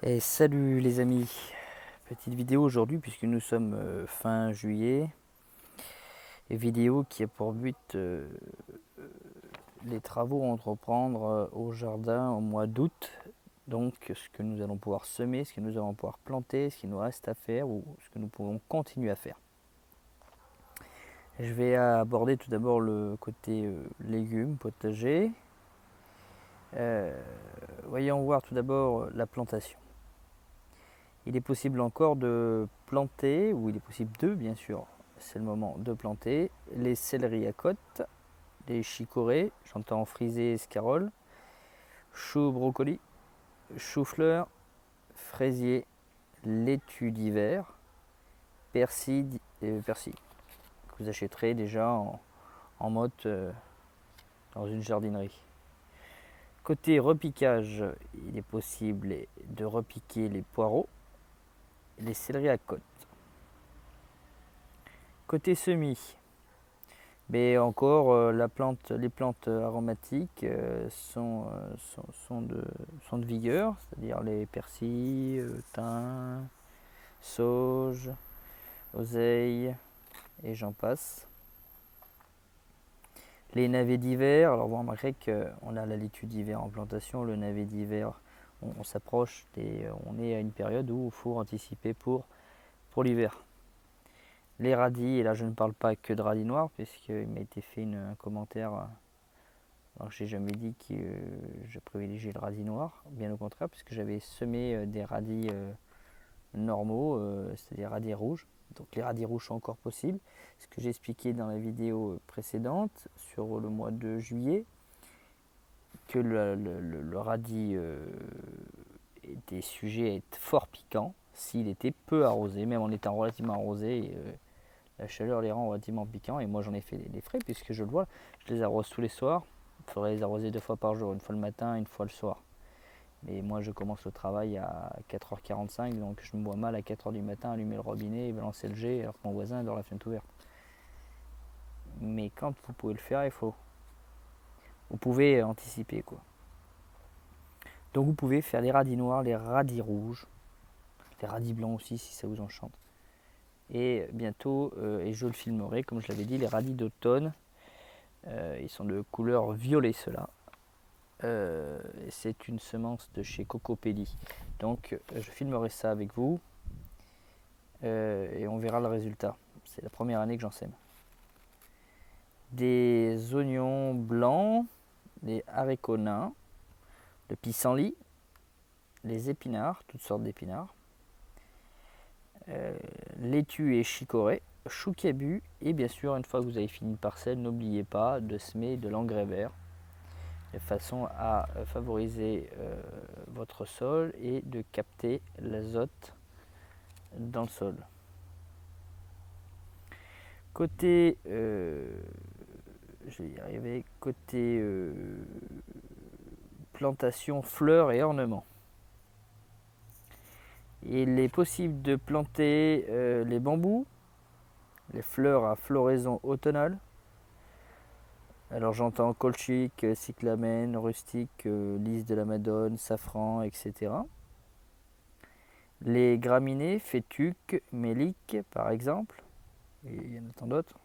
Et salut les amis, petite vidéo aujourd'hui puisque nous sommes fin juillet, et vidéo qui a pour but les travaux à entreprendre au jardin au mois d'août. Donc ce que nous allons pouvoir semer, ce que nous allons pouvoir planter, ce qu'il nous reste à faire ou ce que nous pouvons continuer à faire. Je vais aborder tout d'abord le côté légumes, potager. Voyons voir tout d'abord la plantation. Il est possible encore de planter, ou il est possible de, bien sûr, c'est le moment de planter, les céleris à côte, les chicorées, j'entends frisé, escarole, choux, brocoli, chou-fleur, fraisier, laitue d'hiver, persil, persil, que vous achèterez déjà en mode dans une jardinerie. Côté repiquage, il est possible de repiquer les poireaux, les céleris à côte. Côté semis, mais encore, les plantes aromatiques sont de vigueur, c'est-à-dire les persils, thym, sauge, oseille et j'en passe. Les navets d'hiver, alors vous remarquerez qu'on a la laitue d'hiver en plantation, le navet d'hiver, on s'approche, on est à une période où il faut anticiper pour l'hiver. Les radis, et là je ne parle pas que de radis noirs, puisqu'il m'a été fait un commentaire. Alors j'ai jamais dit que je privilégiais le radis noir, bien au contraire, puisque j'avais semé des radis normaux, c'est-à-dire radis rouges. Donc les radis rouges sont encore possibles. Ce que j'ai expliqué dans la vidéo précédente sur le mois de juillet, que le radis était sujet à être fort piquant s'il était peu arrosé, même en étant relativement arrosé. La chaleur les rend relativement piquants et moi j'en ai fait des frais puisque je le vois, je les arrose tous les soirs. Il faudrait les arroser 2 fois par jour, une fois le matin, une fois le soir. Mais moi je commence le travail à 4h45, donc je me vois mal à 4h du matin allumer le robinet et balancer le jet alors que mon voisin dort la fenêtre ouverte. Mais quand vous pouvez le faire, vous pouvez anticiper quoi. Donc vous pouvez faire les radis noirs, les radis rouges, les radis blancs aussi si ça vous enchante. Et bientôt, et je le filmerai comme je l'avais dit, les radis d'automne. Ils sont de couleur violet ceux-là. C'est une semence de chez Cocopelli. Donc je filmerai ça avec vous et on verra le résultat. C'est la première année que j'en sème. Des oignons blancs, des haricots nains, le pissenlit, les épinards, toutes sortes d'épinards, laitue et chicorée, chou cabu et bien sûr une fois que vous avez fini une parcelle, n'oubliez pas de semer de l'engrais vert de façon à favoriser votre sol et de capter l'azote dans le sol. Côté, je vais y arriver, côté plantation, fleurs et ornements. Il est possible de planter les bambous, les fleurs à floraison automnale. Alors j'entends colchique, cyclamène, rustique, lys de la Madone, safran, etc. Les graminées, fétuques, méliques par exemple, et il y en a tant d'autres.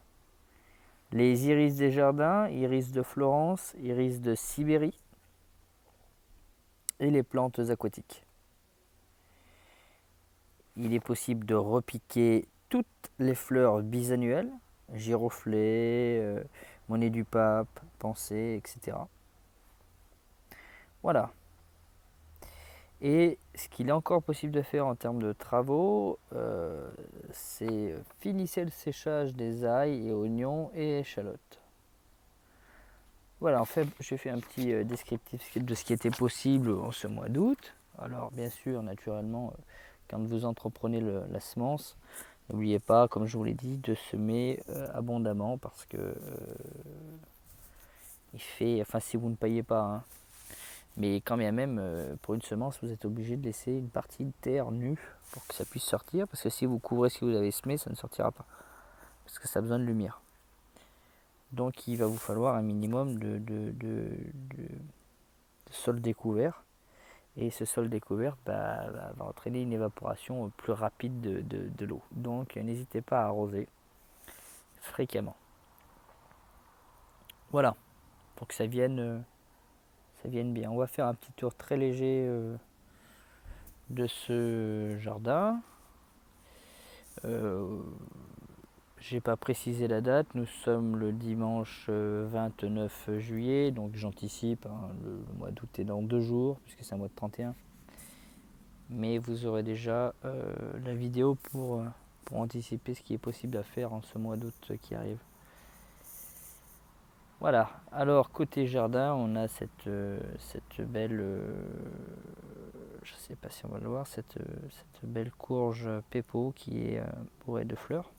Les iris des jardins, iris de Florence, iris de Sibérie et les plantes aquatiques. Il est possible de repiquer toutes les fleurs bisannuelles, giroflée, monnaie du pape, pensée, etc. Voilà. Et ce qu'il est encore possible de faire en termes de travaux, c'est finissez le séchage des ails et oignons et échalotes. Voilà, en fait, j'ai fait un petit descriptif de ce qui était possible en ce mois d'août. Alors, bien sûr, naturellement, quand vous entreprenez la semence, n'oubliez pas, comme je vous l'ai dit, de semer abondamment parce que il fait, enfin, si vous ne payez pas, hein, mais quand bien même, pour une semence, vous êtes obligé de laisser une partie de terre nue pour que ça puisse sortir. Parce que si vous couvrez ce que vous avez semé, ça ne sortira pas. Parce que ça a besoin de lumière. Donc il va vous falloir un minimum de sol découvert. Et ce sol découvert va entraîner une évaporation plus rapide de l'eau. Donc n'hésitez pas à arroser fréquemment. Voilà, pour que ça vienne bien. On va faire un petit tour très léger de ce jardin. J'ai pas précisé la date, nous sommes le dimanche 29 juillet, donc j'anticipe, hein, le mois d'août est dans 2 jours, puisque c'est un mois de 31. Mais vous aurez déjà la vidéo pour anticiper ce qui est possible à faire en ce mois d'août qui arrive. Voilà, alors côté jardin, on a cette belle, je sais pas si on va le voir, cette belle courge Pepo qui est bourrée de fleurs.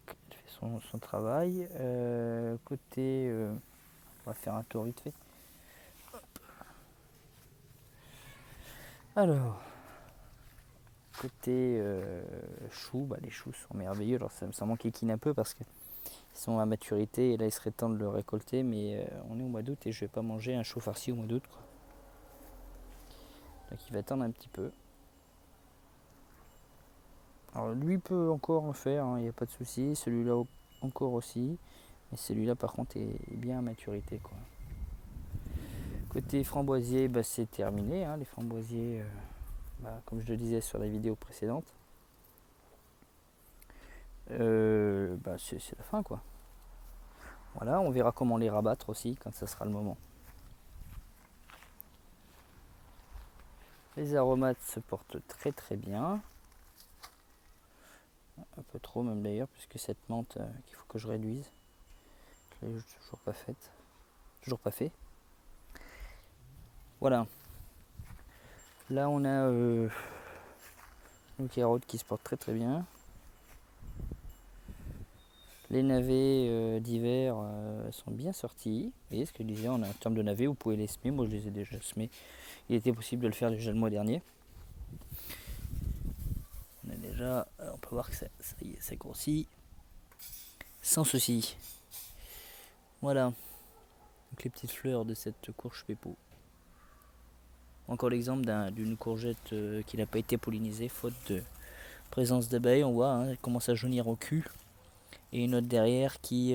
Elle fait son travail. Côté, on va faire un tour vite fait. Alors, côté choux, les choux sont merveilleux. Alors ça m'enquiquine un peu parce qu'ils sont à maturité et là il serait temps de le récolter, mais on est au mois d'août et je vais pas manger un chou farci au mois d'août, quoi. Donc il va attendre un petit peu. Alors lui peut encore en faire, il n'y a pas de souci. Celui-là encore aussi, mais celui-là par contre est bien à maturité, quoi. Côté framboisier, c'est terminé, les framboisiers, comme je le disais sur la vidéo précédente, c'est la fin, quoi. Voilà, on verra comment les rabattre aussi quand ça sera le moment. Les aromates se portent très très bien. Un peu trop même d'ailleurs, puisque cette menthe qu'il faut que je réduise, je l'ai toujours pas faite. Toujours pas fait. Voilà. Là on a nos carottes qui se portent très très bien. Les navets d'hiver sont bien sortis. Vous voyez ce que je disais, on a un terme de navets, vous pouvez les semer. Moi je les ai déjà semés. Il était possible de le faire déjà le mois dernier. On a déjà, on peut voir que ça y est, ça grossit sans souci. Voilà. Donc les petites fleurs de cette courge Pepo. Encore l'exemple d'une courgette qui n'a pas été pollinisée faute de présence d'abeilles. On voit, elle commence à jaunir au cul. Et une autre derrière qui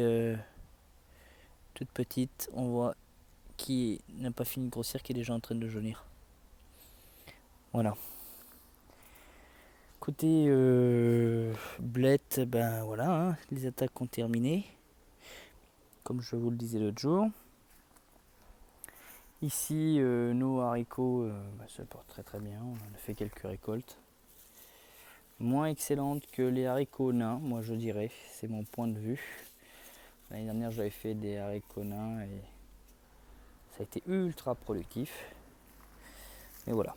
toute petite, on voit, qui n'a pas fini de grossir, qui est déjà en train de jaunir. Voilà. Côté blette, voilà, les attaques ont terminé, comme je vous le disais l'autre jour. Ici, nos haricots se portent très très bien, on a fait quelques récoltes. Moins excellentes que les haricots nains, moi je dirais, c'est mon point de vue. L'année dernière j'avais fait des haricots nains et ça a été ultra productif. Mais voilà.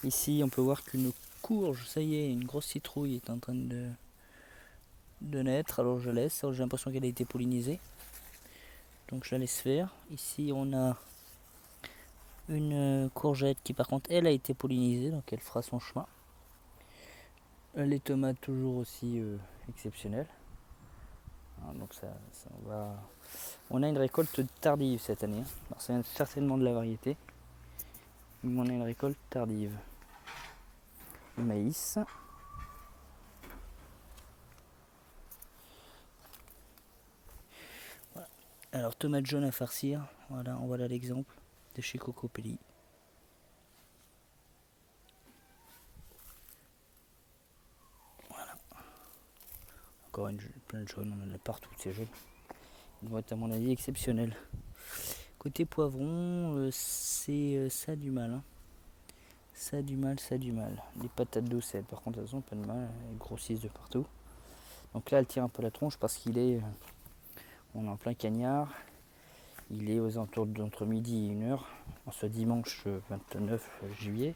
Ici on peut voir qu'une courge, ça y est, une grosse citrouille est en train de naître, alors je laisse, j'ai l'impression qu'elle a été pollinisée. Donc je la laisse faire. Ici on a une courgette qui par contre elle a été pollinisée, donc elle fera son chemin. Les tomates toujours aussi exceptionnelles. Donc ça va. On a une récolte tardive cette année. Alors c'est certainement de la variété, mais on a une récolte tardive. Le maïs. Voilà. Alors tomate jaune à farcir. Voilà, on voit là l'exemple de chez Cocopelli. Voilà. Encore plein de jaunes, on en a partout ces jaunes. Ils vont être à mon avis exceptionnels. Côté poivron, c'est ça a du mal. Ça a du mal. Les patates douces, elles, par contre, elles ont pas de mal, elles grossissent de partout. Donc là, elle tire un peu la tronche parce qu'il est, on est en plein cagnard. Il est aux alentours d'entre midi et 1h, en ce dimanche 29 juillet.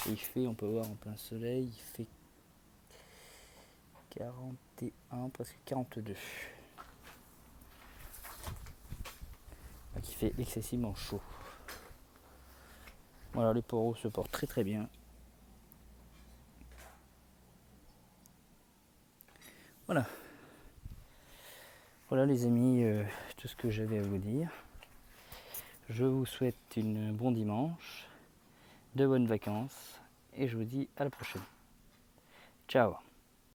Et il fait, on peut voir en plein soleil, il fait 41, presque 42. Donc il fait excessivement chaud. Voilà, les poireaux se portent très très bien. Voilà. Voilà les amis, tout ce que j'avais à vous dire. Je vous souhaite un bon dimanche, de bonnes vacances et je vous dis à la prochaine. Ciao.